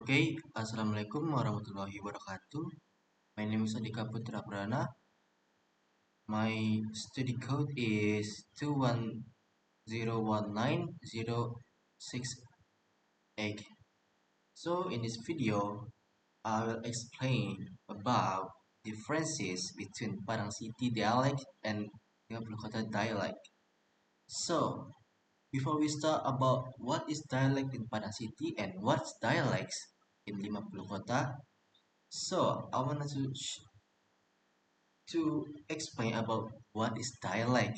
Okay, Assalamualaikum warahmatullahi wabarakatuh. My name is Adika Putra Prana. My study code is 2101906. So in this video, I will explain about differences between Padang City dialect and Lima Kota dialect. So before we start about what is dialect in Padang City and what's dialects in Lima Kota, so I want to explain about what is dialect.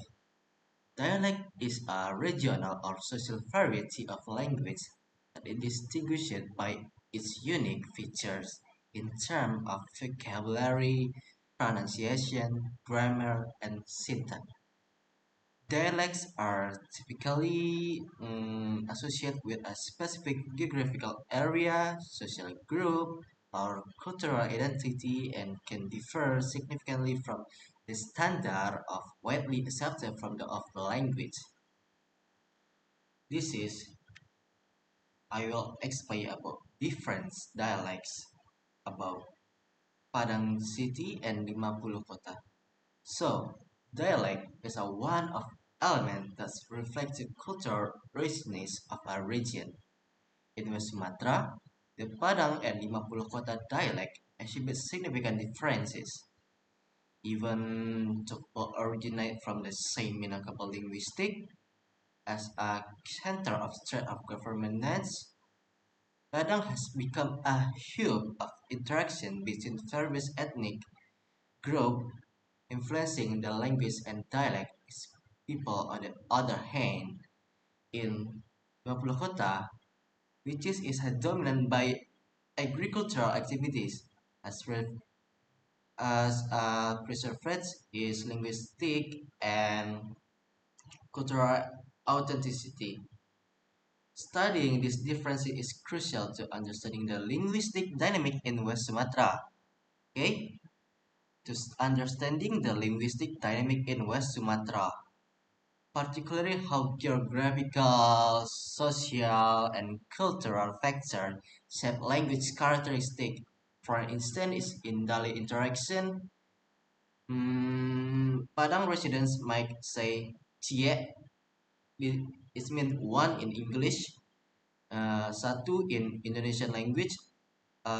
Dialect is a regional or social variety of language that is distinguished by its unique features in terms of vocabulary, pronunciation, grammar, and syntax. Dialects are typically associated with a specific geographical area, social group, or cultural identity and can differ significantly from the standard of widely accepted from of the language. This is I will explain about different dialects about Padang City and Lima Puluh Kota. So, dialect is a one of element that reflects the cultural richness of a region. In West Sumatra, the Padang and Lima Puluh Kota dialect exhibit significant differences, even though originate from the same Minangkabau linguistic. As a center of threat of governance, Padang has become a hub of interaction between various ethnic groups influencing the language and dialect people. On the other hand, in Kota, which is dominant by agricultural activities, as well as preserves its linguistic and cultural authenticity. Studying this difference is crucial to understanding the linguistic dynamic in West Sumatra. Okay, understanding the linguistic dynamic in West Sumatra, particularly how geographical, social, and cultural factors shape language characteristics. For instance, in daily interaction, Padang residents might say "cie," it means one in English, satu in Indonesian language,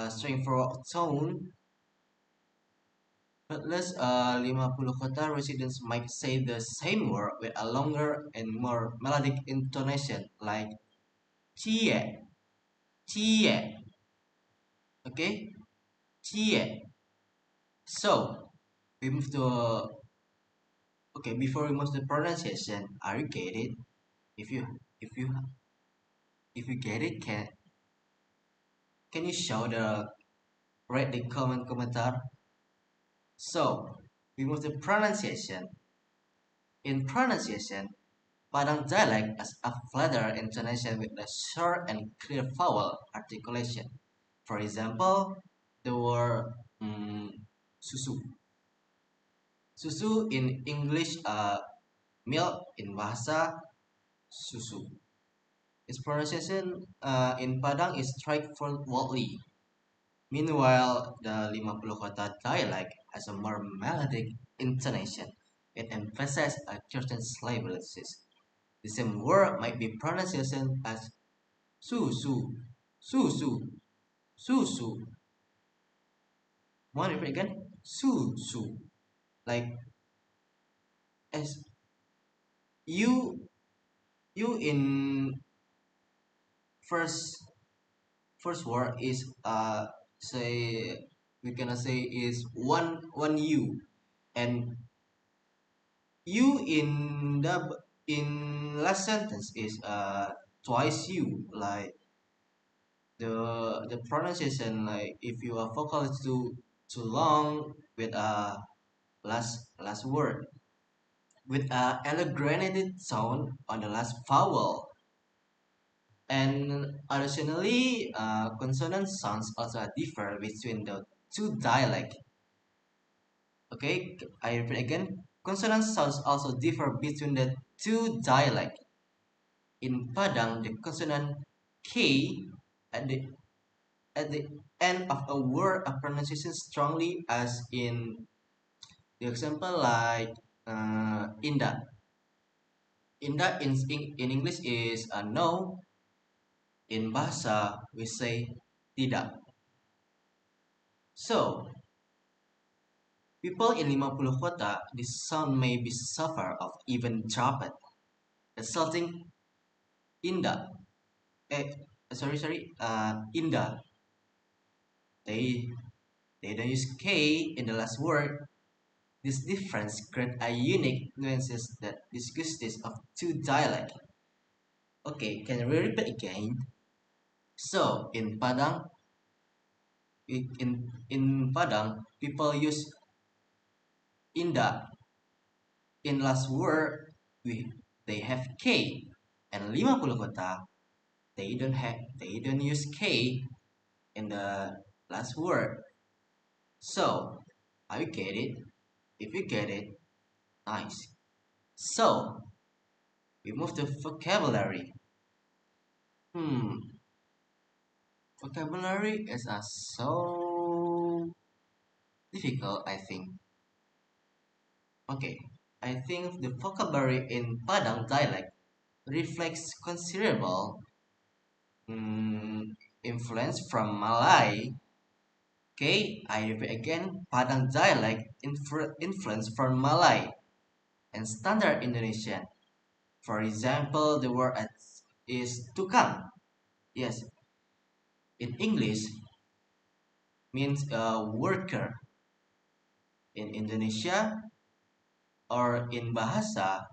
string for tone. Plus, 50 kota residents might say the same word with a longer and more melodic intonation, like cie, cie. Okay, cie. So we move to okay. Before we move to pronunciation, are you get it? If you if you if you get it, can you show the write the commentar? So we move to pronunciation. In pronunciation, Padang dialect has a flatter intonation with a short and clear vowel articulation. For example, the word susu. Susu in English, milk in bahasa susu. Its pronunciation in Padang is straightforwardly. Meanwhile, the Lima Puluh Kota dialect has a more melodic intonation. It emphasizes a certain syllables. The same word might be pronounced as susu, susu, susu. Want to repeat again? Susu. Like as you you in first first word is say we gonna say is one you, and you in in last sentence is twice you, like the pronunciation, like if you are vocal too long with a last word with a elongated sound on the last vowel. And additionally, consonant sounds also differ between the two dialects. Okay, I repeat again. Consonant sounds also differ between the two dialects. In Padang, the consonant K at the at the end of a word a pronunciation strongly, as in the example like indah. Indah in English is a no. In bahasa we say tidak. So people in 50 kota, this sound may be suffer of even dropped, resulting indah. Eh, indah. They they don't use K in the last word. This difference creates a unique nuances that disgusts of two dialects. Okay, can we repeat again? So in Padang, people use indah in last word. We they have K, and 50 kota they don't use K in the last word. So, I get it. If you get it, nice. So, we move to vocabulary. Hmm, vocabulary is so difficult, I think. Okay, I think the vocabulary in Padang dialect reflects considerable influence from Malay. Okay, I repeat again, Padang dialect influence from Malay and Standard Indonesian. For example, the word is tukang. Yes, in English means a worker. In Indonesia or in Bahasa,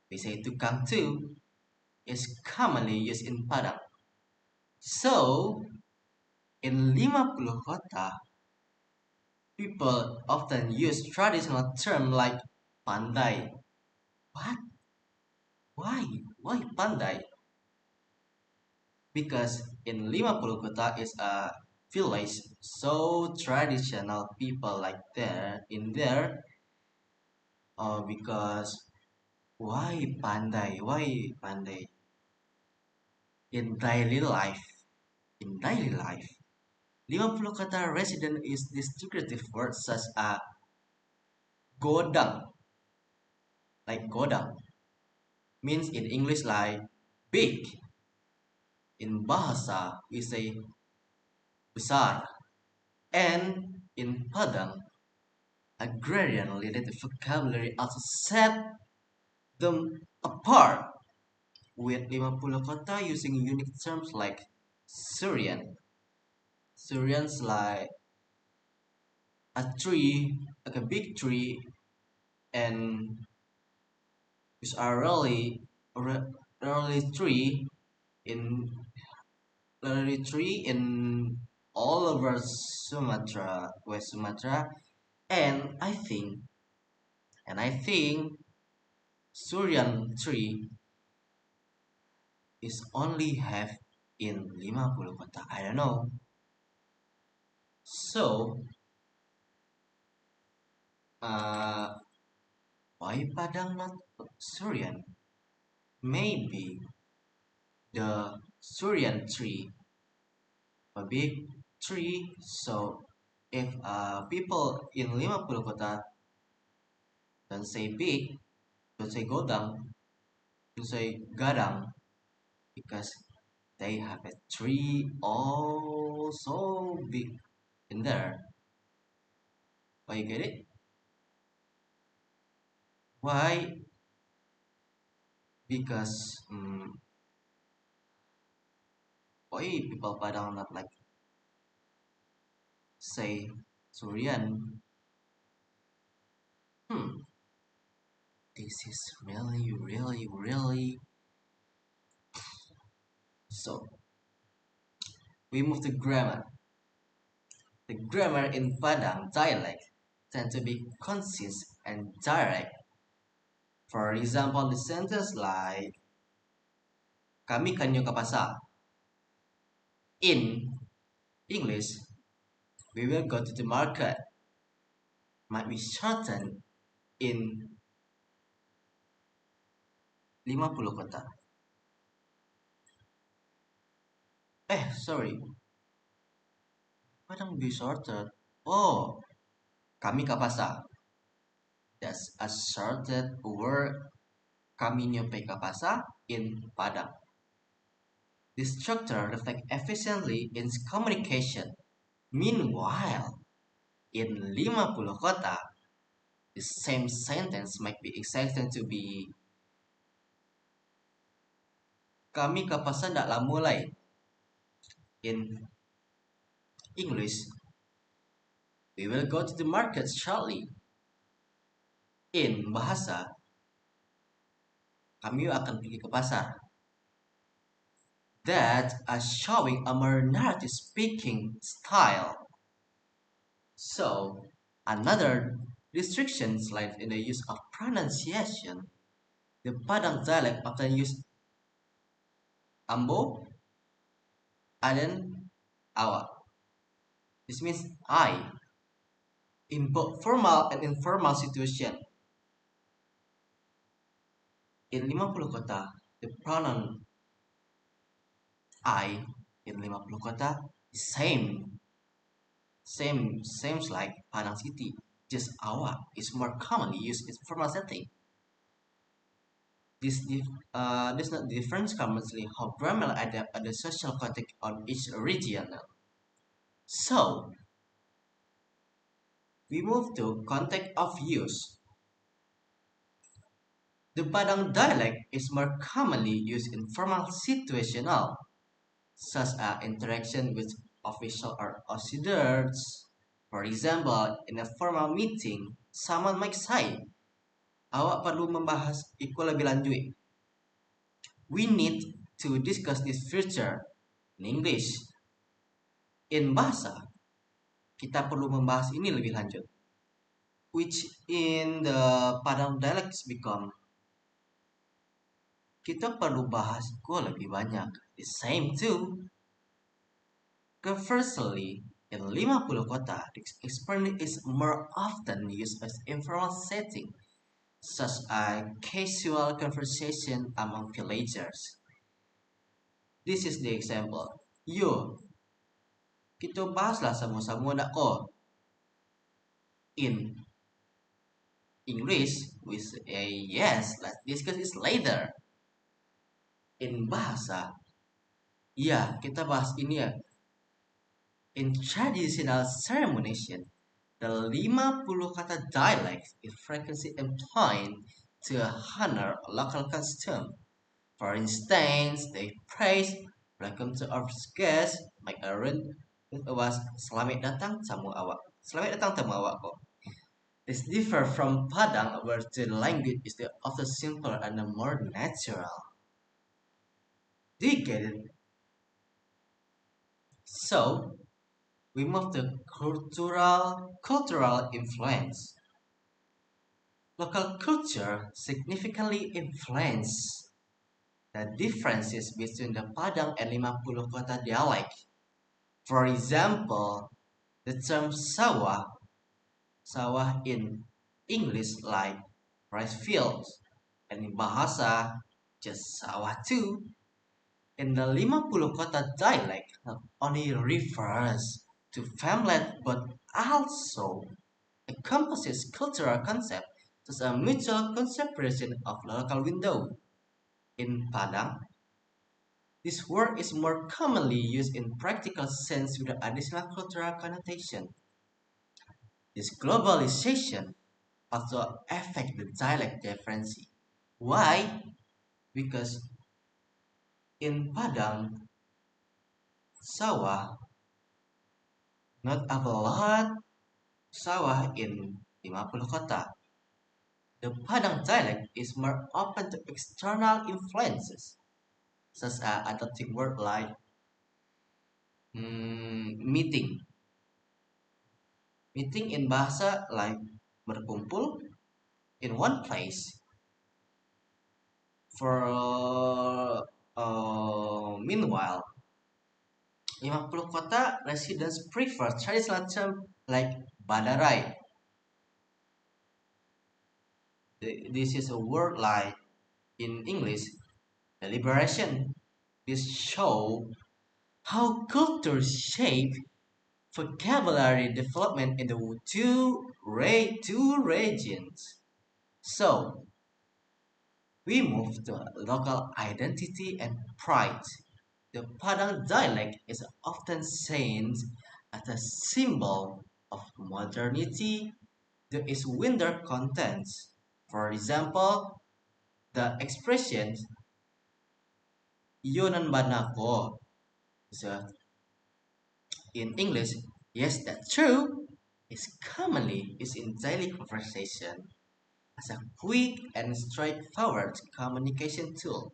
we say tukang too, is commonly used in Padang. So, in 50 kota, people often use traditional terms like pandai. What? Why? Why pandai? Because in 50 kota is a village, so traditional people like there in there, because why pandai? Why pandai? In daily life, in daily life, 50 kata resident is descriptive words such as godang, like godang, means in English like big. In Bahasa, we say besar. And in Padang, agrarian-related vocabulary also set them apart, with 50 kota using unique terms like Syrian. Syrians like a tree, like a big tree, and which are really tree in all over Sumatra, West Sumatra, and I think Syrian tree is only have in 50 kota. I don't know. So, uh, why Padang not Syrian? Maybe the Syrian tree, a big tree. So, if people in 50 kota don't say big, don't say godang, don't say gadang, because they have a tree all so big in there. Why you get it? Why? Because why people Padang not like say Surian? Hmm, this is really so. We move to grammar. The grammar in Padang dialect tend to be concise and direct. For example, the sentence like kami kanyo ke pasar. In English, we will go to the market. Might be shortened in 50 kota. Sorry. Padang be shorted. Oh, kami kapasa. That's a shorted word kami nyope kapasa in Padang. This structure reflects efficiently in communication. Meanwhile, in 50 kota, the same sentence might be extended to be kami kapasan dak mulai. In English, we will go to the market shortly. In bahasa, kami akan pergi ke pasar. That are showing a more narrative speaking style. So, another restriction lies in the use of pronunciation. The Padang dialect often use ambo, aden, awa. This means I in both formal and informal situation. In 50 kota, the pronoun I in 50 kota is same like Padang City. Just awa is more commonly used in formal setting. This not difference comes how grammar adapt at the social context on each region. So we move to context of use. The Padang dialect is more commonly used in formal situational, such as interaction with official or outsiders. For example, in a formal meeting, someone might say, "Awak perlu membahas itu lebih lanjut." We need to discuss this future in English. In bahasa, kita perlu membahas ini lebih lanjut. Which in the Padang dialects become kita perlu bahas gue lebih banyak. The same too. Conversely, in 50 kota, the expression is more often used as informal setting, such as casual conversation among villagers. This is the example. Yo, kita bahaslah sama-sama nak ko. In English, we say yes, let's discuss this later. In bahasa, ya kita bahas ini ya. In traditional ceremonies, the 50 kata dialect is frequently employed to honor a local custom. For instance, they praise, welcome to our guests, make a run with us, selamat datang tamu awak. Selamat datang tamu awak kok. This differ from Padang where the language is often simpler and more natural. Do you get it? So, we move to cultural influence. Local culture significantly influence the differences between the Padang and 50 kota dialect. For example, the term sawah in English like rice fields, and in Bahasa just sawah too. In the 50 kota dialect not only refers to farmland but also encompasses cultural concepts such as mutual consideration of local window. In Padang, this word is more commonly used in practical sense with additional cultural connotation. This globalization also affects the dialect difference. Why? Because in Padang, sawah not a lot sawah in 50 kota. The Padang dialect is more open to external influences, such as adopting word like meeting. Meeting in bahasa like berkumpul in one place. Meanwhile, 50 kota residents prefer traditional term like badarai. This is a word like in English, deliberation. This show how culture shape vocabulary development in the two regions. So we move to local identity and pride. The Padang dialect is often seen as a symbol of modernity that is winter contents. For example, the expression Yunan Banako is in English, yes, that's true, is commonly used in daily conversation as a quick and straightforward communication tool.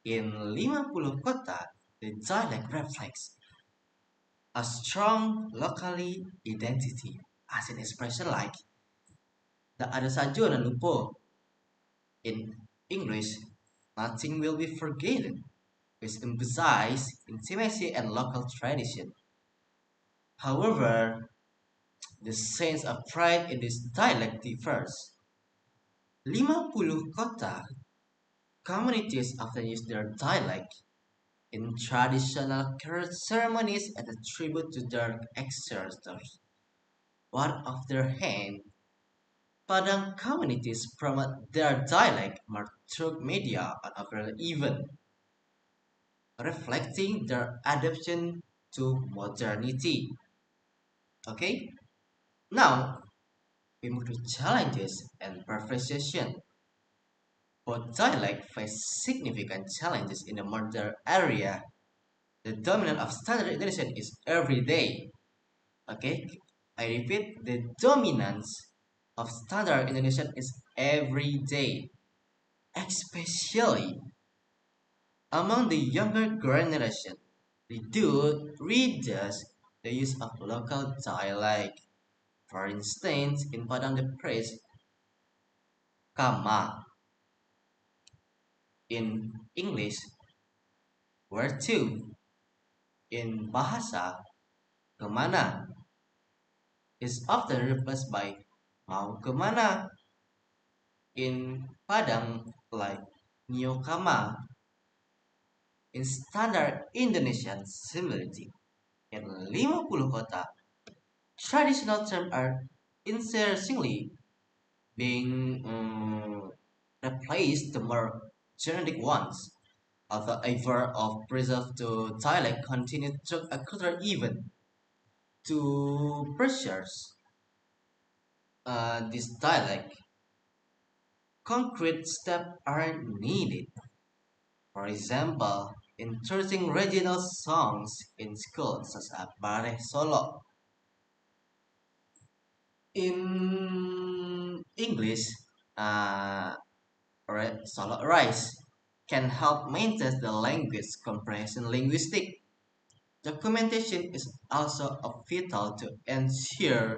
In 50 kota, the dialect reflects a strong locally identity, as an expression like the ada saja na lupa. In English, nothing will be forgotten, which emphasizes intimacy and local tradition. However, the sense of pride in this dialect differs. 50 kota communities often use their dialect in traditional ceremonies as a tribute to their ancestors. On the other hand, Padang communities promote their dialect more through media and overall event, reflecting their adaptation to modernity. Okay, now we move to challenges and perfection. Both dialect face significant challenges in the modern area. The dominance of standard Indonesian is every day. Okay, I repeat, the dominance of standard Indonesian is every day, especially among the younger generation. Reduce the use of local dialect. For instance, in Padang the phrase kama in English where to in bahasa kemana is often replaced by mau kemana in Padang like Niokama in standard Indonesian similarity. In 50 kota, traditional terms are increasingly being replaced the more generic ones. Although effort of preserve the dialect continue through a cultural event to preserve this dialect, concrete steps are needed. For example, introducing regional songs in schools such as Bareh Solo. In English, uh, Solo Rise can help maintain the language comprehension linguistic. Documentation is also vital to ensure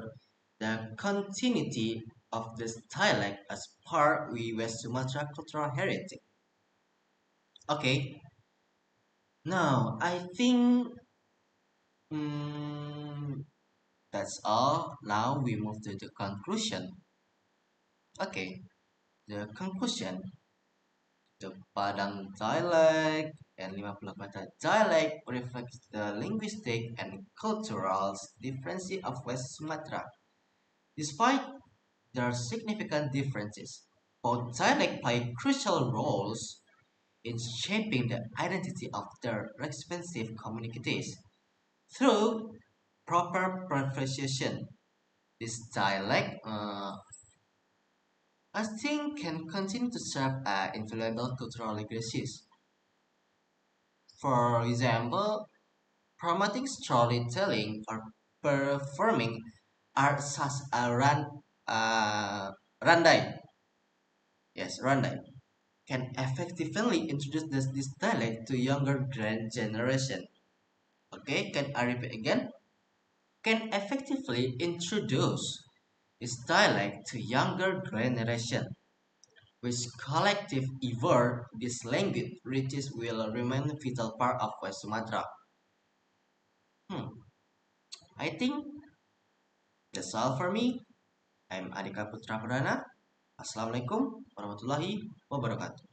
the continuity of this dialect as part of West Sumatra cultural heritage. Okay, now I think mm, that's all. Now we move to the conclusion. Okay, the conclusion. The Padang dialect and 50 Kota dialect reflects the linguistic and cultural differences of West Sumatra. Despite their significant differences, both dialects play crucial roles in shaping the identity of their respective communities. Through proper pronunciation, this dialect, I think, can continue to serve as influential cultural legacies. For example, promoting storytelling or performing art such as randai, yes, randai, can effectively introduce this dialect to younger generation. Okay, can I repeat again? Can effectively introduce this dialect to younger generation, which collective effort this language reaches will remain a vital part of West Sumatra. Hmm, I think that's all for me. I'm Adika Putra Pradana. Assalamualaikum warahmatullahi wabarakatuh.